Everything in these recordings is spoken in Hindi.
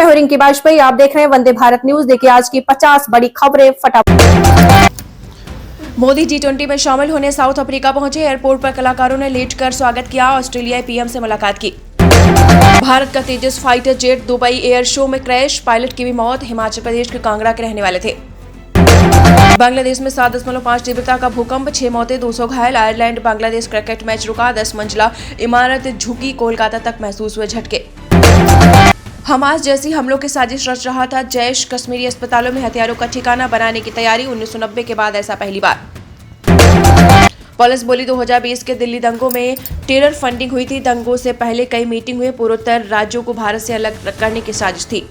मैं हूं रिंकी बाजपेयी। आप देख रहे हैं वंदे भारत न्यूज। देखिए आज की 50 बड़ी खबरें फटाफट। मोदी G20 में शामिल होने साउथ अफ्रीका पहुंचे। एयरपोर्ट पर कलाकारों ने लेट कर स्वागत किया। ऑस्ट्रेलियाई पीएम से मुलाकात की। भारत का Tejas fighter jet Dubai air show में क्रैश, पायलट की भी मौत। हिमाचल प्रदेश के कांगड़ा के रहने वाले थे। बांग्लादेश में 7.5 तीव्रता का भूकंप, 6 मौतें, 200 घायल। आयरलैंड बांग्लादेश क्रिकेट मैच रुका। 10 मंजिला इमारत झुकी। कोलकाता तक महसूस हुए झटके। हमास जैसी हमलों की साजिश रच रहा था जैश। कश्मीरी अस्पतालों में हथियारों का ठिकाना बनाने की तैयारी। 1990 के बाद ऐसा पहली बार। पुलिस बोली 2020 के दिल्ली दंगों में टेरर फंडिंग हुई थी। दंगों से पहले कई मीटिंग हुए। पूर्वोत्तर राज्यों को भारत से अलग करने की साजिश थी।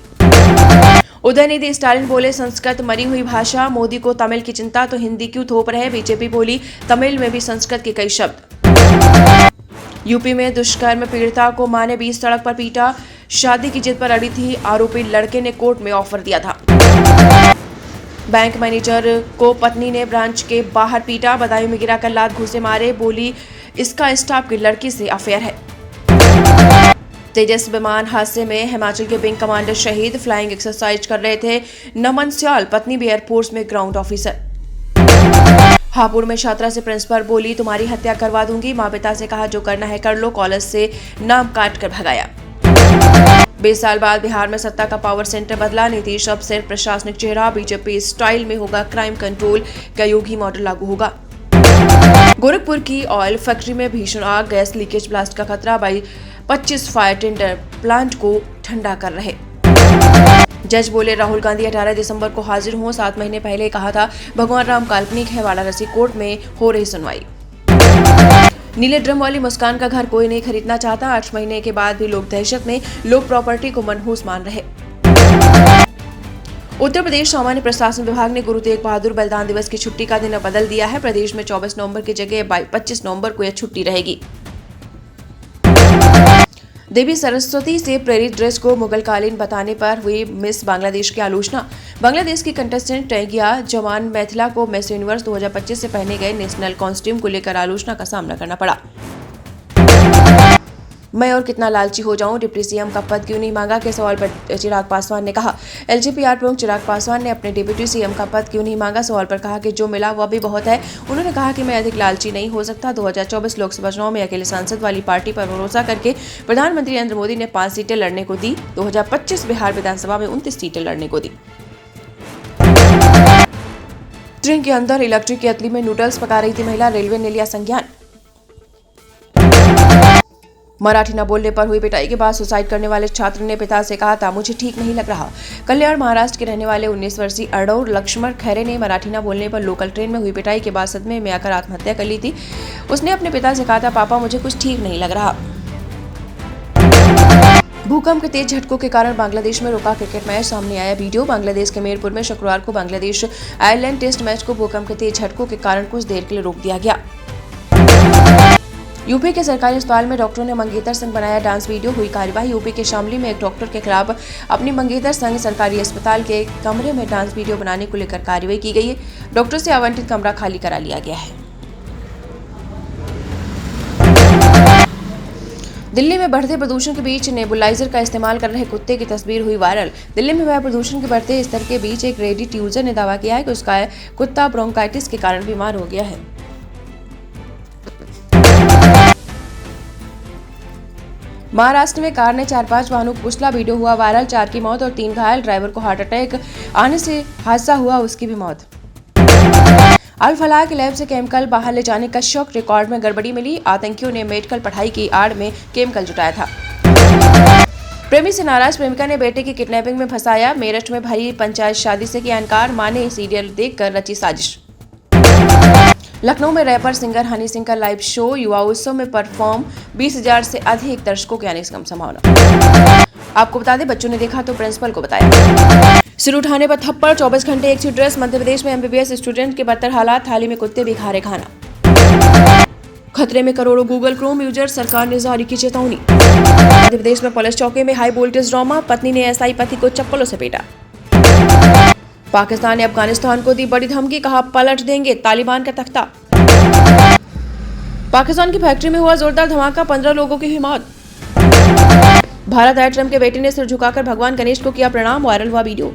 उदयनिधि स्टालिन बोले संस्कृत मरी हुई भाषा। मोदी को तमिल की चिंता तो हिंदी क्यों थोप रहे। बीजेपी बोली तमिल में भी संस्कृत के कई शब्द। यूपी में दुष्कर्म पीड़िता को मां ने 20 सड़क पर पीटा। शादी की जिद पर अड़ी थी। आरोपी लड़के ने कोर्ट में ऑफर दिया था। बैंक मैनेजर को पत्नी ने ब्रांच के बाहर पीटा। बदायूं में गिराकर लात घूंसे मारे। बोली इसका स्टाफ की लड़की से अफेयर है। तेजस विमान हादसे में हिमाचल के विंग कमांडर शहीद। फ्लाइंग एक्सरसाइज कर रहे थे नमन स्याल, पत्नी भी एयरफोर्स में ग्राउंड ऑफिसर। हापुड़ में छात्रा से प्रिंसिपल बोली तुम्हारी हत्या करवा दूंगी। मां पिता से कहा जो करना है कर लो। कॉलेज से नाम काट कर भगाया। 20 साल बाद बिहार में सत्ता का पावर सेंटर बदला। नीतीश अब सिर्फ प्रशासनिक चेहरा। बीजेपी स्टाइल में होगा क्राइम कंट्रोल का योगी मॉडल लागू होगा। गोरखपुर की ऑयल फैक्ट्री में भीषण आग, गैस लीकेज ब्लास्ट का खतरा। 25 फायर टेंडर प्लांट को ठंडा कर रहे। जज बोले राहुल गांधी 18 दिसंबर को हाजिर हों। 7 महीने पहले कहा था भगवान राम काल्पनिक है। वाराणसी कोर्ट में हो रही सुनवाई। नीले ड्रम वाली मुस्कान का घर कोई नहीं खरीदना चाहता। 8 महीने के बाद भी लोग दहशत में, लोग प्रॉपर्टी को मनहूस मान रहे। उत्तर प्रदेश सामान्य प्रशासन विभाग ने गुरु तेग बहादुर बलिदान दिवस की छुट्टी का दिन बदल दिया है। प्रदेश में 24 नवंबर की जगह 25 नवंबर को यह छुट्टी रहेगी। देवी सरस्वती से प्रेरित ड्रेस को मुगलकालीन बताने पर हुई मिस बांग्लादेश की आलोचना। बांग्लादेश की कंटेस्टेंट टैगिया जमान मैथिला को मिस यूनिवर्स 2025 से पहने गए नेशनल कॉस्ट्यूम को लेकर आलोचना का सामना करना पड़ा। मैं और कितना लालची हो जाऊं, डिप्टी सीएम का पद क्यों नहीं मांगा के सवाल पर चिराग पासवान ने कहा। एलजेपी प्रमुख चिराग पासवान ने अपने डिप्टी सीएम का पद क्यों नहीं मांगा सवाल पर कहा कि जो मिला वह भी बहुत है। उन्होंने कहा कि मैं अधिक लालची नहीं हो सकता। 2024 लोकसभा चुनाव में अकेले सांसद वाली पार्टी पर भरोसा करके प्रधानमंत्री नरेंद्र मोदी ने 5 सीटें लड़ने को दी। 2025 बिहार विधानसभा में 29 सीटें लड़ने को दी। ट्रेन के अंदर इलेक्ट्रिक केतली में नूडल्स पका रही थी महिला, रेलवे ने लिया संज्ञान। मराठी न बोलने पर हुई पिटाई के बाद सुसाइड करने वाले छात्र ने पिता से कहा था मुझे ठीक नहीं लग रहा। कल्याण महाराष्ट्र के रहने वाले 19 वर्षीय अडौर लक्ष्मण खैरे ने मराठी न बोलने पर लोकल ट्रेन में हुई पिटाई के बाद सदमे में आकर आत्महत्या कर ली थी। उसने अपने पिता से कहा था पापा मुझे कुछ ठीक नहीं लग रहा। भूकंप के तेज झटकों के कारण बांग्लादेश में रुका क्रिकेट मैच, सामने आया वीडियो। बांग्लादेश के मीरपुर में शुक्रवार को बांग्लादेश आयरलैंड टेस्ट मैच को भूकंप के तेज झटकों के कारण कुछ देर के लिए रोक दिया गया। यूपी के सरकारी अस्पताल में डॉक्टरों ने मंगेतर संघ बनाया डांस वीडियो, हुई कार्यवाही। यूपी के शामली में एक डॉक्टर के खिलाफ अपनी मंगेतर संघ सरकारी अस्पताल के कमरे में डांस वीडियो बनाने को लेकर कार्रवाई की गई है। डॉक्टर से आवंटित कमरा खाली करा लिया गया है। दिल्ली में बढ़ते प्रदूषण के बीच नेबुलाइजर का इस्तेमाल कर रहे कुत्ते की तस्वीर हुई वायरल। दिल्ली में वायु प्रदूषण के बढ़ते स्तर के बीच एक रेडिट यूजर ने दावा किया है कि उसका कुत्ता ब्रोंकाइटिस के कारण बीमार हो गया है। महाराष्ट्र में कार ने 4-5 वाहनों को कुचला, वीडियो हुआ वायरल। 4 की मौत और 3 घायल। ड्राइवर को हार्ट अटैक आने से हादसा हुआ, उसकी भी मौत। अल फलाह के लैब से केमिकल बाहर ले जाने का शक, रिकॉर्ड में गड़बड़ी मिली। आतंकियों ने मेडिकल पढ़ाई की आड़ में केमिकल जुटाया था। प्रेमी से नाराज प्रेमिका ने बेटे की किडनैपिंग में फंसाया। मेरठ में भरी पंचायत शादी से किया इनकार, मां ने सीरियल देखकर रची साजिश। लखनऊ में रैपर सिंगर हनी सिंह का लाइव शो, युवा उत्सव में परफॉर्म, 20,000 से अधिक दर्शकों की आने की संभावना। आपको बता दें बच्चों ने देखा तो प्रिंसिपल को बताया। सिर उठाने पर थप्पड़, 24 घंटे एक सी ड्रेस। मध्य प्रदेश में एमबीबीएस स्टूडेंट के बदतर हालात, थाली में कुत्ते भी खा रहे खाना। खतरे में करोड़ों गूगल क्रोम यूजर, सरकार ने जारी की चेतावनी। मध्य प्रदेश में पुलिस चौकी में हाई वोल्टेज ड्रामा, पत्नी ने एसआई पति को चप्पलों से पीटा। पाकिस्तान ने अफगानिस्तान को दी बड़ी धमकी, कहा पलट देंगे तालिबान का तख्ता। पाकिस्तान की फैक्ट्री में हुआ जोरदार धमाका, 15 लोगों की हुई मौत। भारत आए ट्रंप के बेटे ने सिर झुकाकर भगवान गणेश को किया प्रणाम, वायरल हुआ वीडियो।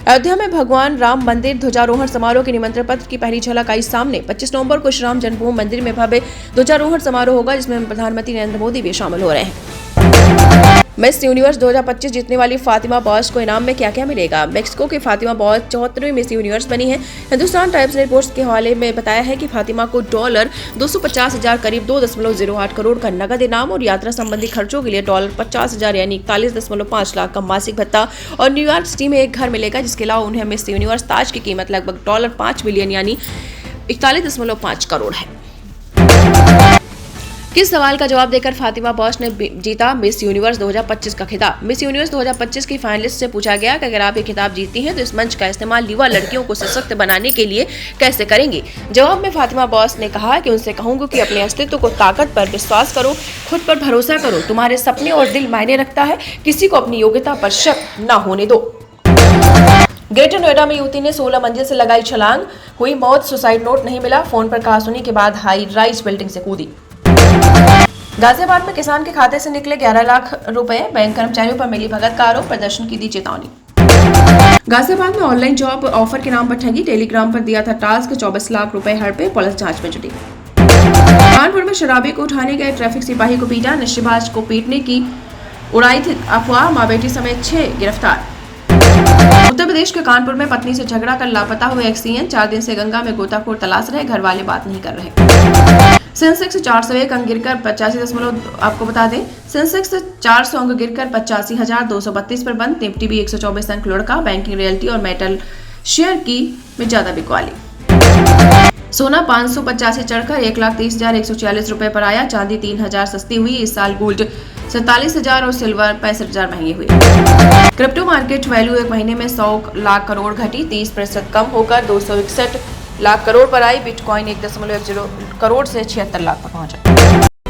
अयोध्या में भगवान राम मंदिर ध्वजारोहण समारोह के निमंत्रण पत्र की पहली झलक आई सामने। 25 नवंबर को श्री राम जन्मभूमि मंदिर में भव्य ध्वजारोहण समारोह होगा, जिसमें प्रधानमंत्री नरेंद्र मोदी भी शामिल हो रहे हैं। मिस यूनिवर्स 2025 जीतने वाली फातिमा बॉश को इनाम में क्या क्या मिलेगा? मेक्सिको की फातिमा बॉश 74वीं मिस यूनिवर्स बनी है। हिंदुस्तान टाइम्स ने रिपोर्ट्स के हवाले में बताया है कि फातिमा को $250,000 करीब 2.08 करोड़ का नगद इनाम और यात्रा संबंधी खर्चों के लिए $50,000 यानी 41.5 लाख का मासिक भत्ता और न्यूयॉर्क सिटी में एक घर मिलेगा। जिसके अलावा उन्हें मिस यूनिवर्स ताज की कीमत लगभग $5 मिलियन यानी 41.5 करोड़ है। किस सवाल का जवाब देकर फातिमा बॉश ने जीता मिस यूनिवर्स 2025 का खिताब? मिस यूनिवर्स 2025 की फाइनलिस्ट से पूछा गया कि अगर आप ये खिताब जीतती हैं तो इस मंच का इस्तेमाल युवा लड़कियों को सशक्त बनाने के लिए कैसे करेंगी? जवाब में फातिमा बॉश ने कहा कि उनसे कहूंगी कि अपने अस्तित्व को ताकत पर विश्वास करो, खुद पर भरोसा करो, तुम्हारे सपने और दिल मायने रखता है, किसी को अपनी योग्यता पर शक न होने दो। ग्रेटर नोएडा में युवती ने 16 मंजिल से लगाई छलांग, हुई मौत, सुसाइड नोट नहीं मिला, फोन पर कहासुनी के बाद हाई राइज बिल्डिंग से कूदी। गाजियाबाद में किसान के खाते से निकले 11 लाख रुपए, बैंक कर्मचारियों पर मिली भगत का आरोप, प्रदर्शन की दी चेतावनी। गाजियाबाद में ऑनलाइन जॉब ऑफर के नाम पर ठगी, टेलीग्राम पर दिया था टास्क, 24 लाख रुपए हड़पे, पुलिस जांच में जुटी। कानपुर में शराबी को उठाने गए ट्रैफिक सिपाही को पीटा, नशेबाज को पीटने की उड़ाई थी अफवाह, मां बेटी समेत 6 गिरफ्तार। उत्तर प्रदेश के कानपुर में पत्नी से झगड़ा कर लापता हुए एक सीएन, 4 दिन से गंगा में गोताखोर तलाश रहे, घर वाले बात नहीं कर रहे। सेंसेक्स 401 अंक गिरकर 85 आपको बता दें, सेंसेक्स 400 अंक गिरकर 85,232 पर बंद। निफ्टी भी 124 अंक लुढ़का, बैंकिंग, रियल्टी और मेटल शेयर की में ज्यादा बिकवाली। सोना 585 चढ़कर 1,30,146 रुपए पर आया, चांदी 3,000 सस्ती हुई। इस साल गोल्ड 47,000 और सिल्वर 65,000 महंगी हुई। क्रिप्टो मार्केट वैल्यू एक महीने में 100 लाख करोड़ घटी, 30% कम होकर 261 लाख करोड़ पर आई। बिटकॉइन 1.10 करोड़ से 76 लाख पर पहुंचा।